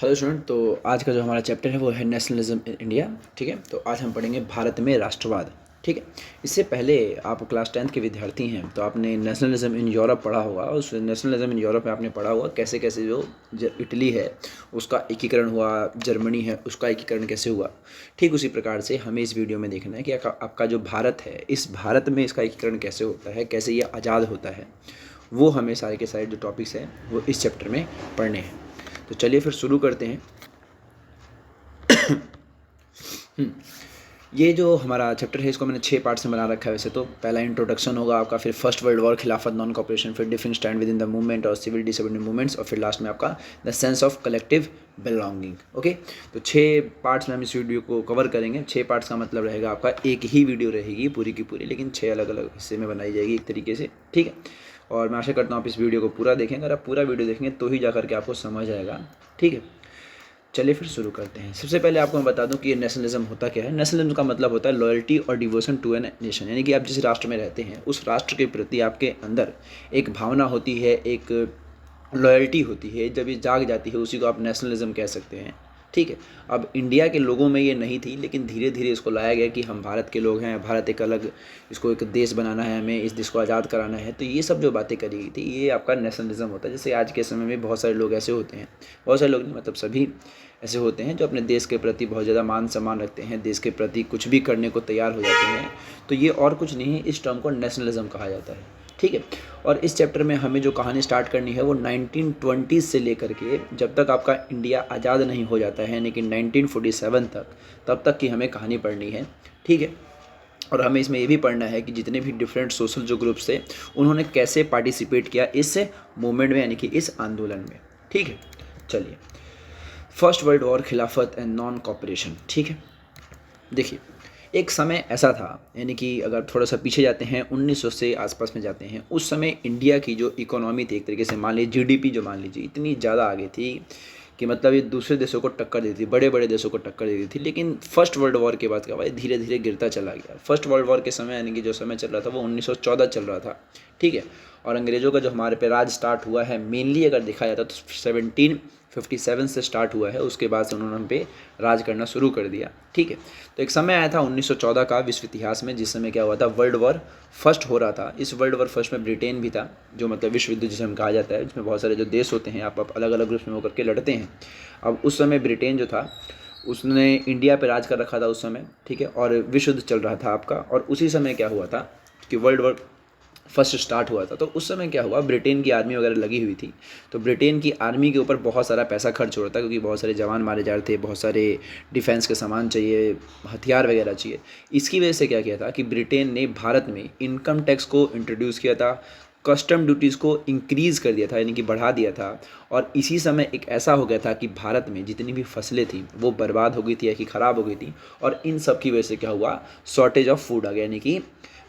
Hello student. तो आज का जो हमारा चैप्टर है वो है नेशनलिज्म इन इंडिया। ठीक है, तो आज हम पढ़ेंगे भारत में राष्ट्रवाद। ठीक है, इससे पहले आप क्लास 10th के विद्यार्थी हैं तो आपने नेशनलिज्म इन यूरोप पढ़ा होगा। उस नेशनलिज्म इन यूरोप में आपने पढ़ा होगा कैसे कैसे जो इटली है उसका एकीकरण हुआ, जर्मनी है उसका एकीकरण कैसे हुआ। ठीक उसी प्रकार से हमें इस वीडियो में देखना है कि आपका जो भारत है, इस भारत में इसका एकीकरण कैसे होता है, कैसे ये आज़ाद होता है। वो हमें सारे के सारे जो टॉपिक्स हैं वो इस चैप्टर में पढ़ने हैं। तो चलिए फिर शुरू करते हैं। ये जो हमारा चैप्टर है इसको मैंने 6 पार्ट्स में बना रखा है। वैसे तो पहला इंट्रोडक्शन होगा आपका, फिर फर्स्ट वर्ल्ड वॉर, खिलाफत, नॉन कॉपरेशन, फिर different stand with in the movement और सिविल डिसोबीडिएंट मूवमेंट्स, और फिर लास्ट में आपका the sense of collective belonging. Okay, तो 6 पार्ट्स में हम इस वीडियो को कवर करेंगे। 6 पार्ट्स का मतलब रहेगा आपका एक ही वीडियो रहेगी पूरी की पूरी, लेकिन 6 अलग अलग हिस्से में बनाई जाएगी एक तरीके से। ठीक है, और मैं आशा करता हूँ आप इस वीडियो को पूरा देखेंगे। अगर आप पूरा वीडियो देखेंगे तो ही जा करके आपको समझ आएगा। ठीक है, चलिए फिर शुरू करते हैं। सबसे पहले आपको मैं बता दूं कि ये नेशनलिज्म होता क्या है। नेशनलिज्म का मतलब होता है लॉयल्टी और डिवोशन टू एन नेशन, यानी कि आप जिस राष्ट्र में रहते हैं उस राष्ट्र के प्रति आपके अंदर एक भावना होती है, एक लॉयल्टी होती है। जब ये जाग जाती है उसी को आप नेशनलिज्म कह सकते हैं। ठीक है, अब इंडिया के लोगों में ये नहीं थी, लेकिन धीरे धीरे इसको लाया गया कि हम भारत के लोग हैं, भारत एक अलग, इसको एक देश बनाना है, हमें इस देश को आज़ाद कराना है। तो ये सब जो बातें करी गई थी ये आपका नेशनलिज्म होता है। जैसे आज के समय में बहुत सारे लोग ऐसे होते हैं, बहुत सारे लोग नहीं मतलब सभी ऐसे होते हैं जो अपने देश के प्रति बहुत ज़्यादा मान सम्मान रखते हैं, देश के प्रति कुछ भी करने को तैयार हो जाते हैं। तो ये और कुछ नहीं है, इस टर्म को नेशनलिज्म कहा जाता है। ठीक है, और इस चैप्टर में हमें जो कहानी स्टार्ट करनी है वो 1920 से लेकर के जब तक आपका इंडिया आज़ाद नहीं हो जाता है, यानी कि 1947 तक, तब तक की हमें कहानी पढ़नी है। ठीक है, और हमें इसमें ये भी पढ़ना है कि जितने भी डिफरेंट सोशल जो ग्रुप्स थे उन्होंने कैसे पार्टिसिपेट किया इस मूवमेंट में, यानी कि इस आंदोलन में। ठीक है, चलिए। फर्स्ट वर्ल्ड वॉर, खिलाफत एंड नॉन कॉपरेशन। ठीक है, देखिए एक समय ऐसा था, यानी कि अगर थोड़ा सा पीछे जाते हैं 1900 से आसपास में जाते हैं, उस समय इंडिया की जो इकोनॉमी थी एक तरीके से मान लीजिए जीडीपी जो मान लीजिए इतनी ज़्यादा आगे थी कि मतलब ये दूसरे देशों को टक्कर देती थी, बड़े बड़े देशों को टक्कर देती थी। लेकिन फर्स्ट वर्ल्ड वॉर के बाद क्या हुआ, धीरे धीरे गिरता चला गया। फर्स्ट वर्ल्ड वॉर के समय यानी कि जो समय चल रहा था वो 1914 चल रहा था। ठीक है, और अंग्रेज़ों का जो हमारे पे राज स्टार्ट हुआ है मेनली अगर देखा जाता तो 1757 से स्टार्ट हुआ है। उसके बाद से उन्होंने हम पे राज करना शुरू कर दिया। ठीक है, तो एक समय आया था 1914 का विश्व इतिहास में, जिस समय क्या हुआ था, वर्ल्ड वॉर फर्स्ट हो रहा था। इस वर्ल्ड वॉर फर्स्ट में ब्रिटेन भी था, जो मतलब विश्व युद्ध जिसे हम कहा जाता है, जिसमें बहुत सारे जो देश होते हैं आप अलग अलग ग्रुप्स में होकर के लड़ते हैं। अब उस समय ब्रिटेन जो था उसने इंडिया पे राज कर रखा था उस समय। ठीक है, और विश्व युद्ध चल रहा था आपका, और उसी समय क्या हुआ था कि वर्ल्ड वॉर फर्स्ट स्टार्ट हुआ था। तो उस समय क्या हुआ, ब्रिटेन की आर्मी वगैरह लगी हुई थी, तो ब्रिटेन की आर्मी के ऊपर बहुत सारा पैसा खर्च हो रहा था, क्योंकि बहुत सारे जवान मारे जा रहे थे, बहुत सारे डिफेंस के सामान चाहिए, हथियार वगैरह चाहिए। इसकी वजह से क्या किया था कि ब्रिटेन ने भारत में इनकम टैक्स को इंट्रोड्यूस किया था, कस्टम ड्यूटीज़ को इंक्रीज़ कर दिया था, यानी कि बढ़ा दिया था। और इसी समय एक ऐसा हो गया था कि भारत में जितनी भी फसलें थी वो बर्बाद हो गई थी या कि ख़राब हो गई थी, और इन सब की वजह से क्या हुआ, शॉर्टेज ऑफ फूड आ गया, यानी कि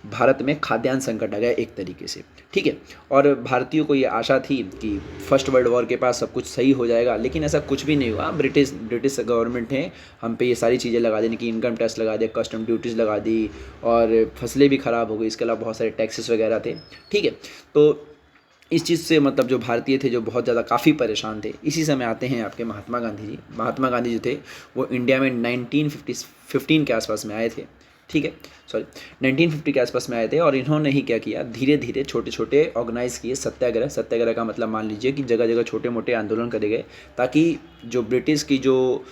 भारत में खाद्यान्न संकट आ गया एक तरीके से। ठीक है, और भारतीयों को ये आशा थी कि फर्स्ट वर्ल्ड वॉर के पास सब कुछ सही हो जाएगा, लेकिन ऐसा कुछ भी नहीं हुआ। ब्रिटिश गवर्नमेंट ने हम पे ये सारी चीज़ें लगा दी, कि इनकम टैक्स लगा दिया, कस्टम ड्यूटीज़ लगा दी, और फसलें भी ख़राब हो गई। इसके अलावा बहुत सारे टैक्सेस वगैरह थे। ठीक है, तो इस चीज़ से मतलब जो भारतीय थे जो बहुत ज़्यादा काफ़ी परेशान थे। इसी समय आते हैं आपके महात्मा गांधी जी। महात्मा गांधी जो थे वो इंडिया में 1915 के आसपास में आए थे। ठीक है, सॉरी 1950 के आसपास में आए थे, और इन्होंने ही क्या किया, धीरे धीरे छोटे छोटे ऑर्गेनाइज़ किए सत्याग्रह। सत्याग्रह का मतलब मान लीजिए कि जगह जगह छोटे मोटे आंदोलन करे गए, ताकि जो ब्रिटिश की जो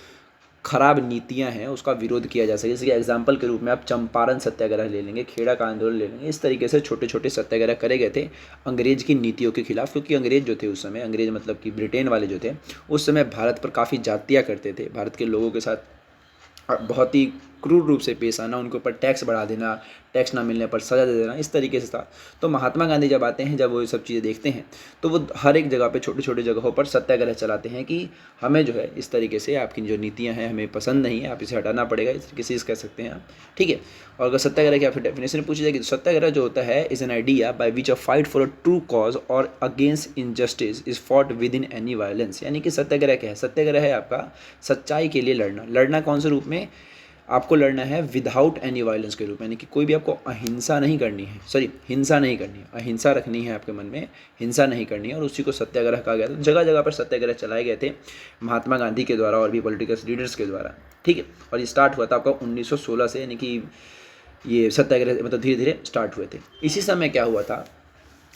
खराब नीतियां हैं उसका विरोध किया जा सके। जैसे कि एग्जाम्पल के रूप में आप चंपारण सत्याग्रह ले लेंगे, खेड़ा का आंदोलन ले लेंगे। इस तरीके से छोटे छोटे सत्याग्रह करे गए थे अंग्रेज़ की नीतियों के खिलाफ, क्योंकि अंग्रेज़ जो थे उस समय, अंग्रेज़ मतलब कि ब्रिटेन वाले जो थे उस समय भारत पर काफ़ी जातियाँ करते थे, भारत के लोगों के साथ बहुत ही क्रूर रूप से पेश आना, उनके ऊपर टैक्स बढ़ा देना, टैक्स ना मिलने पर सज़ा दे देना, इस तरीके से था। तो महात्मा गांधी जब आते हैं, जब वो ये सब चीज़ें देखते हैं, तो वो हर एक जगह पे छोटी छोटी जगहों पर सत्याग्रह चलाते हैं कि हमें जो है इस तरीके से आपकी जो नीतियां हैं हमें पसंद नहीं है, आप इसे हटाना पड़ेगा, इस तरीके से कह सकते हैं आप। ठीक है, और अगर सत्याग्रह की आपसे डेफिनेशन पूछी जाएगी तो सत्याग्रह जो होता है is an idea by which a fight for a true cause और against injustice is fought within any violence. यानी कि सत्याग्रह क्या है, सत्याग्रह है आपका सच्चाई के लिए लड़ना। लड़ना कौन से रूप में, आपको लड़ना है विदाउट एनी वायलेंस के रूप में, यानी कि कोई भी आपको अहिंसा नहीं करनी है, सॉरी हिंसा नहीं करनी है, अहिंसा रखनी है आपके मन में, हिंसा नहीं करनी है। और उसी को सत्याग्रह कहा गया था। जगह जगह पर सत्याग्रह चलाए गए थे महात्मा गांधी के द्वारा और भी पॉलिटिकल लीडर्स के द्वारा, ठीक है। और ये स्टार्ट हुआ था आपका 1916 से, यानी कि ये सत्याग्रह मतलब धीरे धीरे स्टार्ट हुए थे। इसी समय क्या हुआ था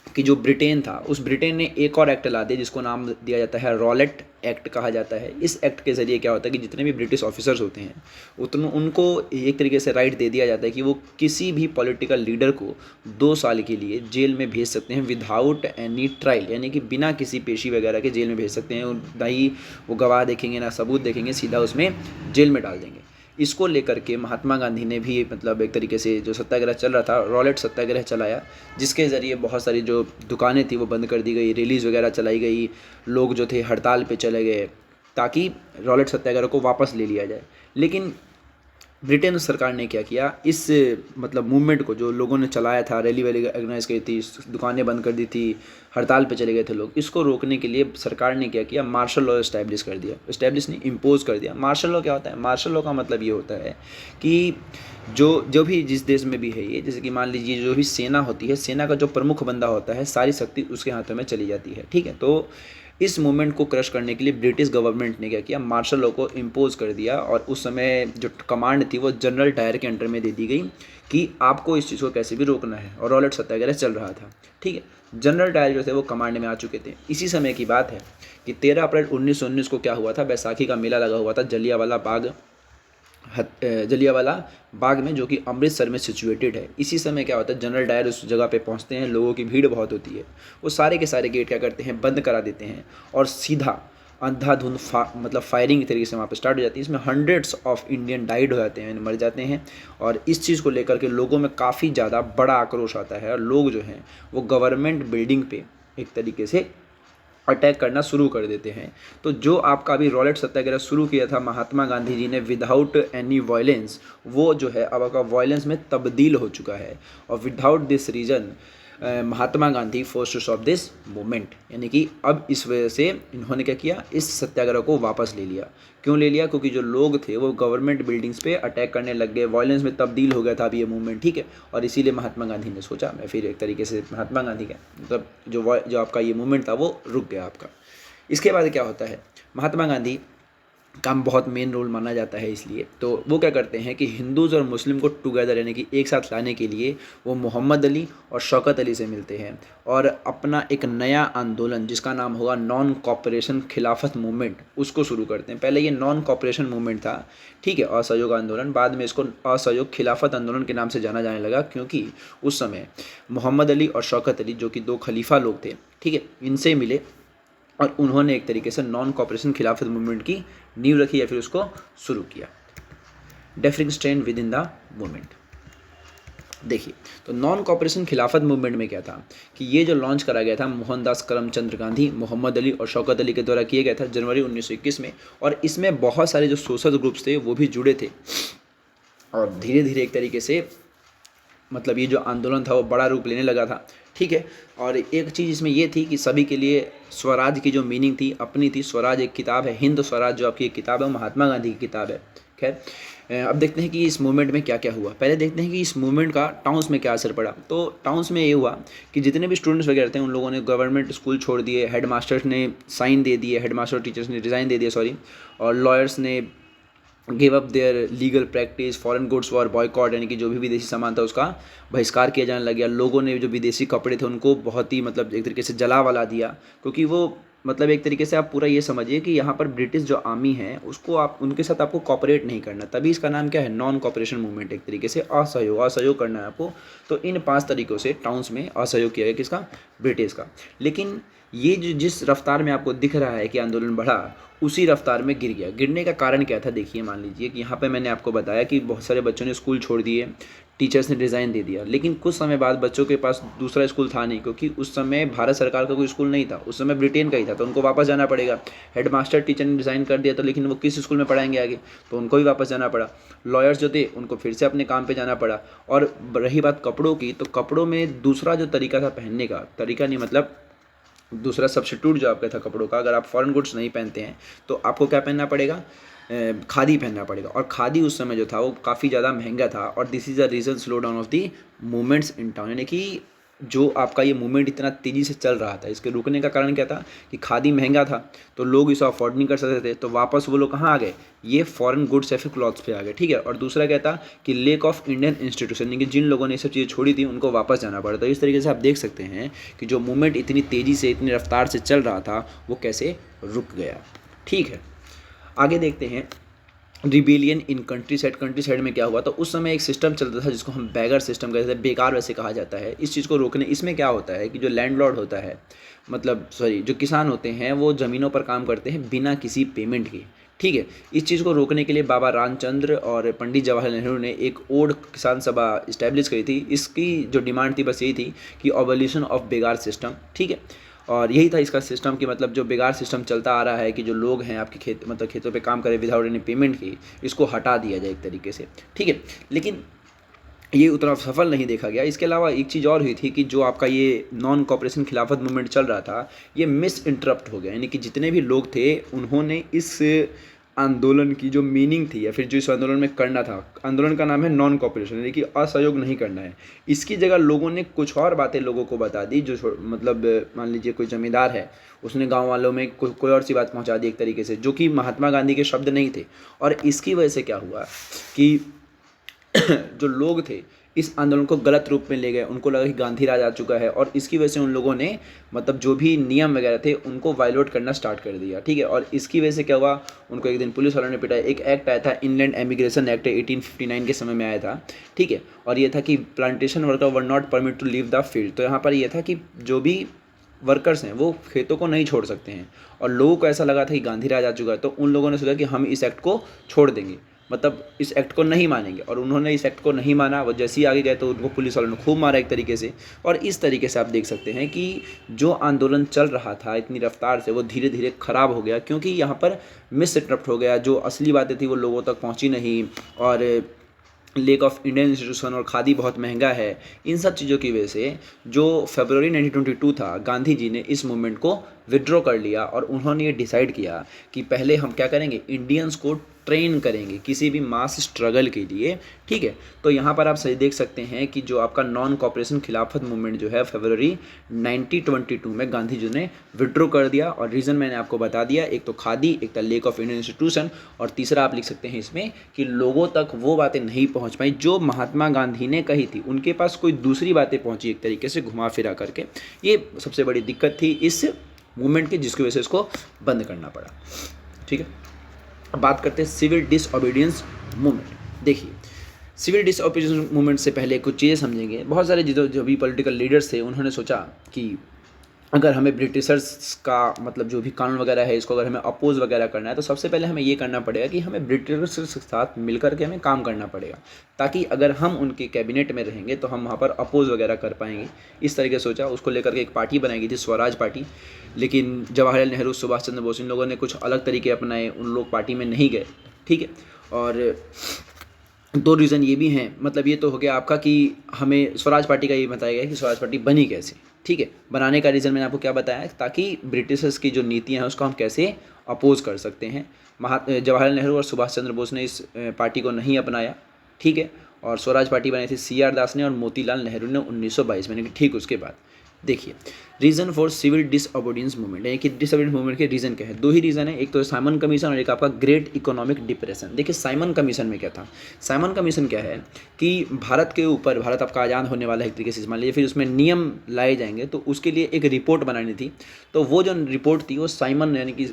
कि जो ब्रिटेन था, उस ब्रिटेन ने एक और एक्ट ला दिया जिसको नाम दिया जाता है रॉलेट एक्ट कहा जाता है। इस एक्ट के ज़रिए क्या होता है कि जितने भी ब्रिटिश ऑफिसर्स होते हैं उनको एक तरीके से राइट दे दिया जाता है कि वो किसी भी पॉलिटिकल लीडर को 2 साल के लिए जेल में भेज सकते हैं विदाउट एनी ट्रायल, यानी कि बिना किसी पेशी वगैरह के जेल में भेज सकते हैं। ना ही वो गवाह देखेंगे ना सबूत देखेंगे, सीधा उसमें जेल में डाल देंगे। इसको लेकर के महात्मा गांधी ने भी मतलब एक तरीके से जो सत्याग्रह चल रहा था रॉलेट सत्याग्रह चलाया, जिसके ज़रिए बहुत सारी जो दुकानें थी वो बंद कर दी गई, रैलीज़ वगैरह चलाई गई, लोग जो थे हड़ताल पे चले गए ताकि रॉलेट सत्याग्रह को वापस ले लिया जाए। लेकिन ब्रिटेन सरकार ने क्या किया, इस मतलब मूवमेंट को जो लोगों ने चलाया था, रैली वैली ऑर्गेनाइज की थी, दुकानें बंद कर दी थी, हड़ताल पे चले गए थे लोग, इसको रोकने के लिए सरकार ने क्या किया, मार्शल लॉ इस्टेब्लिश कर दिया। इस्टेब्लिश नहीं, इम्पोज कर दिया। मार्शल लॉ क्या होता है? मार्शल लॉ का मतलब ये होता है कि जो भी जिस देश में भी है ये, जैसे कि मान लीजिए जो भी सेना होती है, सेना का जो प्रमुख बंदा होता है, सारी शक्ति उसके हाथों में चली जाती है, ठीक है। तो इस मूवमेंट को क्रश करने के लिए ब्रिटिश गवर्नमेंट ने क्या किया, मार्शल लॉ को इम्पोज कर दिया। और उस समय जो कमांड थी वो जनरल डायर के अंडर में दे दी गई कि आपको इस चीज़ को कैसे भी रोकना है। और रॉलेट सत्याग्रह चल रहा था, ठीक है। जनरल डायर जो थे वो कमांड में आ चुके थे। इसी समय की बात है कि 13 अप्रैल 1919 को क्या हुआ था, बैसाखी का मेला लगा हुआ था जलियांवाला बाग में, जो कि अमृतसर में सिचुएटेड है। इसी समय क्या होता है, जनरल डायर उस जगह पे पहुंचते हैं, लोगों की भीड़ बहुत होती है, वो सारे के सारे गेट क्या करते हैं, बंद करा देते हैं और सीधा अंधाधुंध मतलब फायरिंग तरीके से वहाँ पे स्टार्ट हो जाती है। इसमें हंड्रेड्स ऑफ इंडियन डाइड हो जाते हैं, मर जाते हैं। और इस चीज़ को लेकर के लोगों में काफ़ी ज़्यादा बड़ा आक्रोश आता है और लोग जो हैं वो गवर्नमेंट बिल्डिंग पे एक तरीके से अटैक करना शुरू कर देते हैं। तो जो आपका अभी रॉलेट सत्याग्रह शुरू किया था महात्मा गांधी जी ने विदाउट एनी वायलेंस, वो जो है अब आपका वायलेंस में तब्दील हो चुका है। और without this reason Mahatma Gandhi force to stop this movement, यानी कि अब इस वजह से इन्होंने क्या किया, इस सत्याग्रह को वापस ले लिया। क्यों ले लिया? क्योंकि जो लोग थे वो गवर्नमेंट बिल्डिंग्स पे अटैक करने लग गए, वायलेंस में तब्दील हो गया था अभी ये मूवमेंट, ठीक है। और इसीलिए महात्मा गांधी ने सोचा, मैं फिर एक तरीके से महात्मा गांधी का मतलब जो आपका ये मूवमेंट था वो रुक गया आपका। इसके बाद क्या होता है, महात्मा गांधी का बहुत मेन रोल माना जाता है, इसलिए तो वो क्या करते हैं कि हिंदूज़ और मुस्लिम को टुगेदर यानी कि एक साथ लाने के लिए वो मोहम्मद अली और शौकत अली से मिलते हैं और अपना एक नया आंदोलन जिसका नाम होगा नॉन कॉपरेशन खिलाफत मूवमेंट, उसको शुरू करते हैं। पहले ये नॉन कॉपरेशन मूवमेंट था, ठीक है, असहयोग आंदोलन, बाद में इसको असहयोग खिलाफत आंदोलन के नाम से जाना जाने लगा, क्योंकि उस समय मोहम्मद अली और शौकत अली जो कि 2 खलीफा लोग थे, ठीक है, इनसे मिले और उन्होंने एक तरीके से नॉन कॉपरेशन खिलाफत मूवमेंट की नींव रखी या फिर उसको शुरू किया। Differing strand with in the movement. देखिए, तो नॉन कॉपरेशन खिलाफत मूवमेंट में क्या था कि ये जो लॉन्च करा गया था मोहनदास करमचंद गांधी, मोहम्मद अली और शौकत अली के द्वारा किया गया था जनवरी 1921 में। और इसमें बहुत सारे जो सोशल ग्रुप्स थे वो भी जुड़े थे और धीरे धीरे एक तरीके से मतलब ये जो आंदोलन था वो बड़ा रूप लेने लगा था, ठीक है। और एक चीज़ इसमें ये थी कि सभी के लिए स्वराज की जो मीनिंग थी अपनी थी। स्वराज एक किताब है, हिंद स्वराज जो आपकी एक किताब है वो महात्मा गांधी की किताब है। खैर, अब देखते हैं कि इस मूवमेंट में क्या क्या हुआ। पहले देखते हैं कि इस मूवमेंट का टाउन्स में क्या असर पड़ा। तो टाउन्स में ये हुआ कि जितने भी स्टूडेंट्स वगैरह थे उन लोगों ने गवर्नमेंट स्कूल छोड़ दिए, हेड मास्टर्स ने साइन दे दिए, हेड मास्टर टीचर्स ने रिज़ाइन दे दिया, सॉरी, और लॉयर्स ने give up their legal practice, foreign goods for boycott, यानी कि जो भी विदेशी सामान था उसका बहिष्कार किया जाने लग गया। लोगों ने जो विदेशी कपड़े थे उनको बहुत ही मतलब एक तरीके से जला वला दिया, क्योंकि वो मतलब एक तरीके से आप पूरा ये समझिए कि यहाँ पर ब्रिटिश जो आर्मी है उसको आप उनके साथ आपको कॉपरेट नहीं करना, तभी इसका नाम क्या है, नॉन कॉपरेशन मूवमेंट, एक तरीके से असहयोग करना है आपको। तो इन 5 तरीक़ों से टाउन्स में असहयोग किया गया, किसका, ब्रिटिश का। लेकिन ये जो जिस रफ्तार में आपको दिख रहा है कि आंदोलन बढ़ा, उसी रफ्तार में गिर गया। गिरने का कारण क्या था, देखिए, मान लीजिए कि यहाँ पे मैंने आपको बताया कि बहुत सारे बच्चों ने स्कूल छोड़ दिए, टीचर्स ने रिज़ाइन दे दिया, लेकिन कुछ समय बाद बच्चों के पास दूसरा स्कूल था नहीं, क्योंकि उस समय भारत सरकार का कोई स्कूल नहीं था, उस समय ब्रिटेन का ही था, तो उनको वापस जाना पड़ेगा। हेडमास्टर टीचर ने रिज़ाइन कर दिया, तो लेकिन वो किस स्कूल में पढ़ाएंगे आगे, तो उनको भी वापस जाना पड़ा। लॉयर्स जो थे उनको फिर से अपने काम पर जाना पड़ा। और रही बात कपड़ों की, तो कपड़ों में दूसरा जो तरीका था पहनने का, तरीका नहीं मतलब दूसरा सब्स्टिट्यूट जो आपका था कपड़ों का, अगर आप फॉरेन गुड्स नहीं पहनते हैं तो आपको क्या पहनना पड़ेगा, खादी पहनना पड़ेगा। और खादी उस समय जो था वो काफ़ी ज़्यादा महंगा था। और this is a reason slow down of the movements in town, यानी कि जो आपका ये मूवमेंट इतना तेज़ी से चल रहा था, इसके रुकने का कारण क्या था कि खादी महंगा था तो लोग इसे अफोर्ड नहीं कर सकते थे, तो वापस वो लोग कहाँ आ गए, ये फॉरेन गुड्स या फिर क्लॉथ्स पे आ गए, ठीक है। और दूसरा क्या था कि लेक ऑफ इंडियन इंस्टीट्यूशन, यानी कि जिन लोगों ने ये सब चीज़ें छोड़ी थी उनको वापस जाना पड़ा। तो इस तरीके से आप देख सकते हैं कि जो मूवमेंट इतनी तेज़ी से इतनी रफ्तार से चल रहा था वो कैसे रुक गया, ठीक है। आगे देखते हैं rebellion in country side. Country side में क्या हुआ, तो उस समय एक सिस्टम चलता था जिसको हम बैगर सिस्टम कहते हैं, बेकार वैसे कहा जाता है। इस चीज़ को रोकने, इसमें क्या होता है कि जो लैंडलॉर्ड होता है, मतलब सॉरी जो किसान होते हैं वो ज़मीनों पर काम करते हैं बिना किसी पेमेंट के, ठीक है। इस चीज़ को रोकने के लिए बाबा रामचंद्र और पंडित जवाहरलाल नेहरू ने एक ओड किसान सभा इस्टेब्लिश करी थी। इसकी जो डिमांड थी बस यही थी कि ऑबोल्यूशन ऑफ बेगार सिस्टम, ठीक है। और यही था इसका सिस्टम कि मतलब जो बेगार सिस्टम चलता आ रहा है कि जो लोग हैं आपके खेत मतलब खेतों पे काम करें विदाउट एनी पेमेंट की, इसको हटा दिया जाए एक तरीके से, ठीक है। लेकिन ये उतना सफल नहीं देखा गया। इसके अलावा एक चीज़ और हुई थी कि जो आपका ये नॉन कॉपरेशन खिलाफत मूवमेंट चल रहा था ये मिस इंटरप्ट हो गया, यानी कि जितने भी लोग थे उन्होंने इस आंदोलन की जो मीनिंग थी या फिर जो इस आंदोलन में करना था, आंदोलन का नाम है नॉन कॉपरेशन, यानी कि असहयोग नहीं करना है, इसकी जगह लोगों ने कुछ और बातें लोगों को बता दी। जो मतलब मान लीजिए कोई ज़मींदार है, उसने गांव वालों में कोई और सी बात पहुंचा दी एक तरीके से, जो कि महात्मा गांधी के शब्द नहीं थे। और इसकी वजह से क्या हुआ कि जो लोग थे इस आंदोलन को गलत रूप में ले गए, उनको लगा कि गांधी राज आ चुका है, और इसकी वजह से उन लोगों ने मतलब जो भी नियम वगैरह थे उनको वायलेट करना स्टार्ट कर दिया, ठीक है। और इसकी वजह से क्या हुआ, उनको एक दिन पुलिस वालों ने पिटाया। एक एक्ट आया था, इनलैंड एमिग्रेशन एक्ट 1859 के समय में आया था, ठीक है। और ये था कि plantation worker were not permit to leave the field. तो यहाँ पर ये था कि जो भी वर्कर्स हैं वो खेतों को नहीं छोड़ सकते हैं, और लोगों को ऐसा लगा था कि गांधी राज आ चुका है, तो उन लोगों ने सोचा कि हम इस एक्ट को छोड़ देंगे, मतलब इस एक्ट को नहीं मानेंगे। और उन्होंने इस एक्ट को नहीं माना, वो जैसे ही आगे गए तो उनको पुलिस वालों ने खूब मारा एक तरीके से। और इस तरीके से आप देख सकते हैं कि जो आंदोलन चल रहा था इतनी रफ्तार से वो धीरे धीरे ख़राब हो गया, क्योंकि यहाँ पर मिस इंटरप्ट हो गया, जो असली बातें थी वो लोगों तक पहुँची नहीं। और लेक ऑफ इंडियन इंस्टीट्यूशन और खादी बहुत महंगा है, इन सब चीज़ों की वजह से जो फरवरी 1922 था, गांधी जी ने इस मूवमेंट को विड्रॉ कर लिया। और उन्होंने ये डिसाइड किया कि पहले हम क्या करेंगे, इंडियंस को ट्रेन करेंगे किसी भी मास स्ट्रगल के लिए, ठीक है। तो यहाँ पर आप सही देख सकते हैं कि जो आपका नॉन कॉपरेशन खिलाफत मूवमेंट जो है फरवरी 1922 में गांधी जी ने विड्रॉ कर दिया। और रीज़न मैंने आपको बता दिया, एक तो खादी, एक था लेक ऑफ इंडियन इंस्टीट्यूशन, और तीसरा आप लिख सकते हैं इसमें कि लोगों तक वो बातें नहीं पहुँच पाई जो महात्मा गांधी ने कही थी, उनके पास कोई दूसरी बातें पहुँची एक तरीके से घुमा फिरा करके। ये सबसे बड़ी दिक्कत थी इस मूवमेंट की, जिसकी वजह से इसको बंद करना पड़ा, ठीक है। अब बात करते हैं सिविल डिसओबीडियंस मूवमेंट। देखिए, सिविल डिसओबीडियंस मूवमेंट से पहले कुछ चीज़ें समझेंगे। बहुत सारे जो भी पॉलिटिकल लीडर्स थे उन्होंने सोचा कि अगर हमें ब्रिटिशर्स का मतलब जो भी कानून वगैरह है इसको अगर हमें अपोज वगैरह करना है तो सबसे पहले हमें ये करना पड़ेगा कि हमें ब्रिटिशर्स के साथ मिलकर के हमें काम करना पड़ेगा, ताकि अगर हम उनके कैबिनेट में रहेंगे तो हम वहाँ पर अपोज वगैरह कर पाएंगे। इस तरीके से सोचा, उसको लेकर के एक पार्टी बनाई गई थी, स्वराज पार्टी। लेकिन जवाहरलाल नेहरू, सुभाष चंद्र बोस, इन लोगों ने कुछ अलग तरीके अपनाए, उन लोग पार्टी में नहीं गए, ठीक है। और दो रीज़न ये भी हैं, मतलब ये तो हो गया आपका कि हमें स्वराज पार्टी का ये बताया गया कि स्वराज पार्टी बनी कैसे, ठीक है। बनाने का रीज़न मैंने आपको क्या बताया, ताकि ब्रिटिशर्स की जो नीतियाँ हैं उसको हम कैसे अपोज कर सकते हैं। जवाहरलाल नेहरू और सुभाष चंद्र बोस ने इस पार्टी को नहीं अपनाया, ठीक है। और स्वराज पार्टी बनाई थी CR दास ने और मोतीलाल नेहरू ने 1922 में, यानी कि ठीक उसके बाद। देखिए, reason for civil disobedience movement, यानी कि डिसओबीडियंस मूवमेंट के रीज़न क्या है, दो ही रीज़न है, एक तो साइमन कमीशन और एक आपका ग्रेट इकोनॉमिक डिप्रेशन। देखिए, साइमन कमीशन में क्या था, साइमन कमीशन क्या है कि भारत के ऊपर, भारत आपका आज़ाद होने वाला है एक तरीके से मान लीजिए, फिर उसमें नियम लाए जाएंगे तो उसके लिए एक रिपोर्ट बनानी थी। तो वो जो रिपोर्ट थी वो साइमन, यानी कि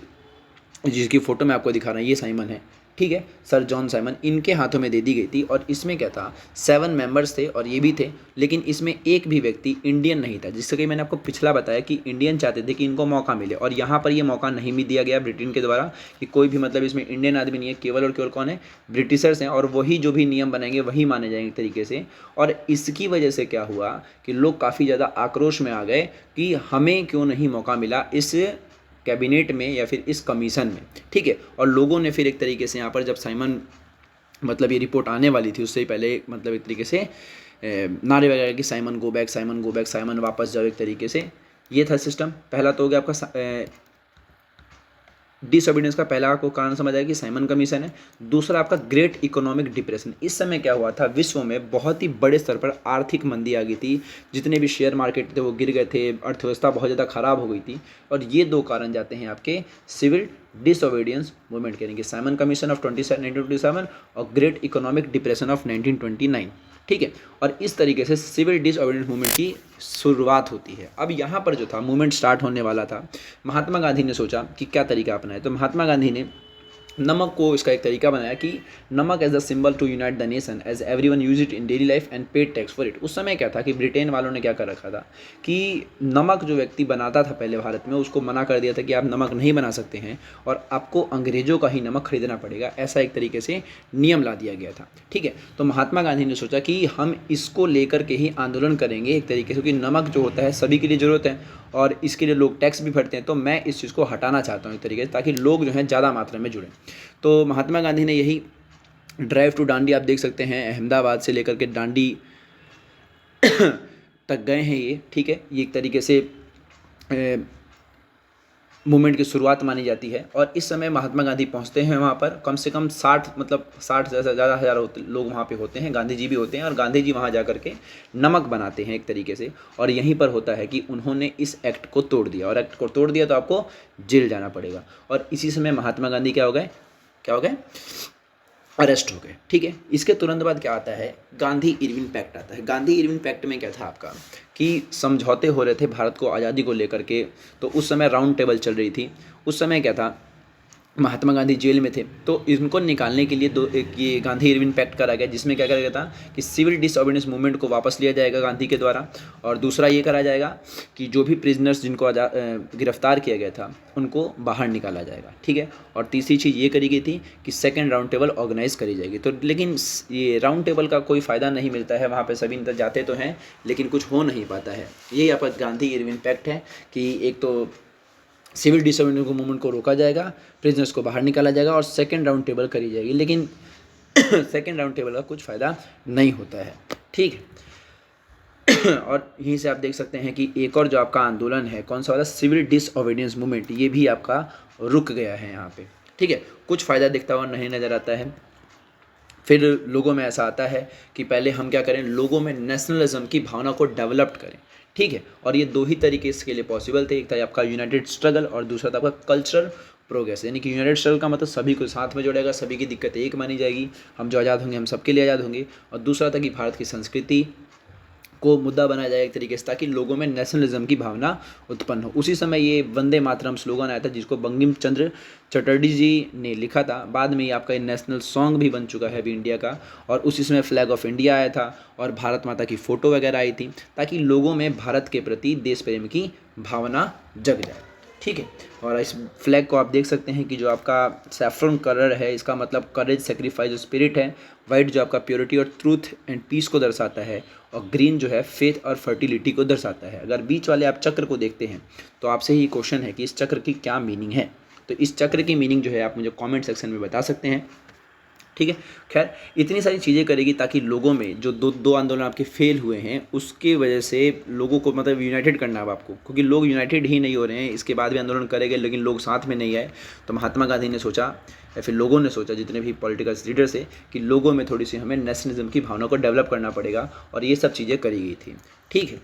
जिसकी फ़ोटो मैं आपको दिखा रहा हूँ, ये साइमन है, ठीक है, सर जॉन साइमन, इनके हाथों में दे दी गई थी। और इसमें क्या था, 7 मेंबर्स थे और ये भी थे, लेकिन इसमें एक भी व्यक्ति इंडियन नहीं था, जिससे कि मैंने आपको पिछला बताया कि इंडियन चाहते थे कि इनको मौका मिले, और यहाँ पर ये मौका नहीं भी दिया गया ब्रिटेन के द्वारा कि कोई भी मतलब इसमें इंडियन आदमी नहीं है, केवल और केवल कौन है, ब्रिटिशर्स हैं, और वही जो भी नियम बनाएंगे वही माने जाएंगे एक तरीके से। और इसकी वजह से क्या हुआ कि लोग काफ़ी ज़्यादा आक्रोश में आ गए कि हमें क्यों नहीं मौका मिला इस कैबिनेट में या फिर इस कमीशन में, ठीक है। और लोगों ने फिर एक तरीके से यहाँ पर जब साइमन मतलब ये रिपोर्ट आने वाली थी उससे ही पहले मतलब एक तरीके से नारे वगैरह कि Simon go back, Simon go back, Simon वापस जाओ एक तरीके से, ये था सिस्टम। पहला तो हो गया आपका डिसओबीडियंस का पहला आपको कारण समझ आया कि साइमन कमीशन है। दूसरा आपका ग्रेट इकोनॉमिक डिप्रेशन। इस समय क्या हुआ था, विश्व में बहुत ही बड़े स्तर पर आर्थिक मंदी आ गई थी, जितने भी शेयर मार्केट थे वो गिर गए थे, अर्थव्यवस्था बहुत ज़्यादा खराब हो गई थी। और ये दो कारण जाते हैं आपके सिविल डिसओबीडियंस मूवमेंट के, यानी कि साइमन कमीशन ऑफ 1927 और ग्रेट इकोनॉमिक डिप्रेशन ऑफ 1929। ठीक है, और इस तरीके से सिविल डिसओबीडियंस मूवमेंट की शुरुआत होती है। अब यहाँ पर जो था मूवमेंट स्टार्ट होने वाला था, महात्मा गांधी ने सोचा कि क्या तरीका अपनाए। तो महात्मा गांधी ने नमक को इसका एक तरीका बनाया कि नमक as the symbol to unite the nation as everyone use it in daily life and paid tax for it. उस समय क्या था कि ब्रिटेन वालों ने क्या कर रखा था कि नमक जो व्यक्ति बनाता था पहले भारत में, उसको मना कर दिया था कि आप नमक नहीं बना सकते हैं और आपको अंग्रेजों का ही नमक खरीदना पड़ेगा, ऐसा एक तरीके से नियम ला दिया गया था। ठीक है, तो महात्मा गांधी ने सोचा कि हम इसको लेकर के ही आंदोलन करेंगे एक तरीके से, क्योंकि नमक जो होता है सभी के लिए ज़रूरत है और इसके लिए लोग टैक्स भी भरते हैं, तो मैं इस चीज़ को हटाना चाहता हूँ एक तरीके से, ताकि लोग जो हैं ज़्यादा मात्रा में जुड़ें। तो महात्मा गांधी ने यही ड्राइव टू डांडी आप देख सकते हैं, अहमदाबाद से लेकर के डांडी तक गए हैं ये। ठीक है, ये एक तरीके से मूवमेंट की शुरुआत मानी जाती है। और इस समय महात्मा गांधी पहुंचते हैं वहाँ पर, कम से कम 60 से ज़्यादा हज़ार लोग वहाँ पे होते हैं, गांधी जी भी होते हैं, और गांधी जी वहाँ जा कर के नमक बनाते हैं एक तरीके से। और यहीं पर होता है कि उन्होंने इस एक्ट को तोड़ दिया, और एक्ट को तोड़ दिया तो आपको जेल जाना पड़ेगा। और इसी समय महात्मा गांधी क्या हो गए, अरेस्ट हो गए। ठीक है, इसके तुरंत बाद क्या आता है, गांधी इरविन पैक्ट आता है। गांधी इरविन पैक्ट में क्या था आपका कि समझौते हो रहे थे भारत को आज़ादी को लेकर के। तो उस समय राउंड टेबल चल रही थी। उस समय क्या था, महात्मा गांधी जेल में थे, तो इनको निकालने के लिए ये गांधी इरविन पैक्ट करा गया, जिसमें क्या करा गया था कि सिविल डिसओबीडियंस मूवमेंट को वापस लिया जाएगा गांधी के द्वारा। और दूसरा ये करा जाएगा कि जो भी प्रिजनर्स जिनको गिरफ्तार किया गया था उनको बाहर निकाला जाएगा। ठीक है, और तीसरी चीज़ ये करी गई थी कि सेकेंड राउंड टेबल ऑर्गेनाइज करी जाएगी। तो लेकिन ये राउंड टेबल का कोई फ़ायदा नहीं मिलता है, वहाँ पर सभी नेता जाते तो हैं लेकिन कुछ हो नहीं पाता है। यही आपका गांधी इरविन पैक्ट है कि एक तो सिविल डिसओबीडियंस मूवमेंट को रोका जाएगा, प्रिजनर्स को बाहर निकाला जाएगा और सेकेंड राउंड टेबल करी जाएगी। लेकिन सेकेंड राउंड टेबल का कुछ फ़ायदा नहीं होता है। ठीक है, और यहीं से आप देख सकते हैं कि एक और जो आपका आंदोलन है, कौन सा वाला, सिविल डिसओबीडियंस मूवमेंट, ये भी आपका रुक गया है यहाँ पे। ठीक है, कुछ फ़ायदा दिखता हुआ नहीं नज़र आता है। फिर लोगों में ऐसा आता है कि पहले हम क्या करें, लोगों में नेशनलिज्म की भावना को डेवलप करें। ठीक है, और ये दो ही तरीके इसके लिए पॉसिबल थे, एक था आपका यूनाइटेड स्ट्रगल और दूसरा था आपका कल्चरल प्रोग्रेस। यानी कि यूनाइटेड स्ट्रगल का मतलब सभी को साथ में जोड़ेगा, सभी की दिक्कत एक मानी जाएगी, हम जो आज़ाद होंगे हम सबके लिए आज़ाद होंगे। और दूसरा था कि भारत की संस्कृति को मुद्दा बनाया जाए एक तरीके से, ताकि लोगों में नेशनलिज्म की भावना उत्पन्न हो। उसी समय ये वंदे मातरम स्लोगन आया था, जिसको बंकिम चंद्र चटर्जी जी ने लिखा था। बाद में ये आपका नेशनल सॉन्ग भी बन चुका है अभी इंडिया का। और उसी समय फ्लैग ऑफ इंडिया आया था और भारत माता की फ़ोटो वगैरह आई थी, ताकि लोगों में भारत के प्रति देश प्रेम की भावना जग जाए। ठीक है, और इस फ्लैग को आप देख सकते हैं कि जो आपका सैफ्रन कलर है, इसका मतलब करेज, सेक्रीफाइस जो स्पिरिट है। वाइट जो आपका प्योरिटी और ट्रूथ एंड पीस को दर्शाता है, और ग्रीन जो है फेथ और फर्टिलिटी को दर्शाता है। अगर बीच वाले आप चक्र को देखते हैं तो आपसे ही क्वेश्चन है कि इस चक्र की क्या मीनिंग है। तो इस चक्र की मीनिंग जो है आप मुझे कमेंट सेक्शन में बता सकते हैं। ठीक है, खैर इतनी सारी चीज़ें करेगी ताकि लोगों में जो दो आंदोलन आपके फेल हुए हैं उसकी वजह से लोगों को मतलब यूनाइटेड करना है आपको, क्योंकि लोग यूनाइटेड ही नहीं हो रहे हैं। इसके बाद भी आंदोलन करेंगे लेकिन लोग साथ में नहीं आए। तो महात्मा गांधी ने सोचा, या फिर लोगों ने सोचा, जितने भी पॉलिटिकल लीडर्स है, कि लोगों में थोड़ी सी हमें नेशनलिज्म की भावना को डेवलप करना पड़ेगा, और ये सब चीज़ें करी गई थी। ठीक है,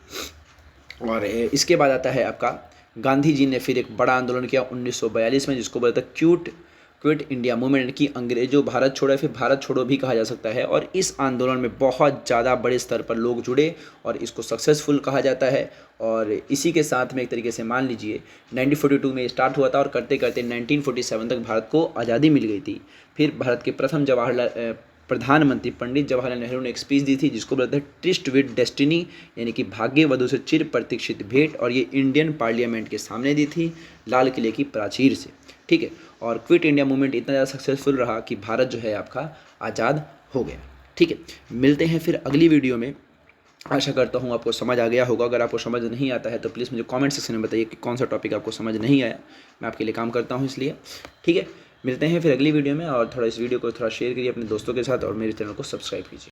और इसके बाद आता है आपका गांधी जी ने फिर एक बड़ा आंदोलन किया 1942 में, जिसको बोलता है क्विट इंडिया मूवमेंट की अंग्रेजों भारत छोड़ो, फिर भारत छोड़ो भी कहा जा सकता है। और इस आंदोलन में बहुत ज़्यादा बड़े स्तर पर लोग जुड़े और इसको सक्सेसफुल कहा जाता है। और इसी के साथ में एक तरीके से मान लीजिए 1942 में स्टार्ट हुआ था और करते करते 1947 तक भारत को आज़ादी मिल गई थी। फिर भारत के प्रथम प्रधानमंत्री पंडित जवाहरलाल नेहरू ने एक स्पीच दी थी, जिसको बोलते हैं ट्रिस्ट विद डेस्टिनी, यानी कि भाग्य वधु से चिर प्रतीक्षित भेंट। और ये इंडियन पार्लियामेंट के सामने दी थी, लाल किले की प्राचीर से। ठीक है, और क्विट इंडिया मूवमेंट इतना ज़्यादा सक्सेसफुल रहा कि भारत जो है आपका आज़ाद हो गया। ठीक है, मिलते हैं फिर अगली वीडियो में। आशा करता हूँ आपको समझ आ गया होगा। अगर आपको समझ नहीं आता है तो प्लीज़ मुझे कमेंट सेक्शन में बताइए कि कौन सा टॉपिक आपको समझ नहीं आया। मैं आपके लिए काम करता हूँ इसलिए। ठीक है, मिलते हैं फिर अगली वीडियो में। और थोड़ा इस वीडियो को थोड़ा शेयर करिए अपने दोस्तों के साथ और मेरे चैनल को सब्सक्राइब कीजिए।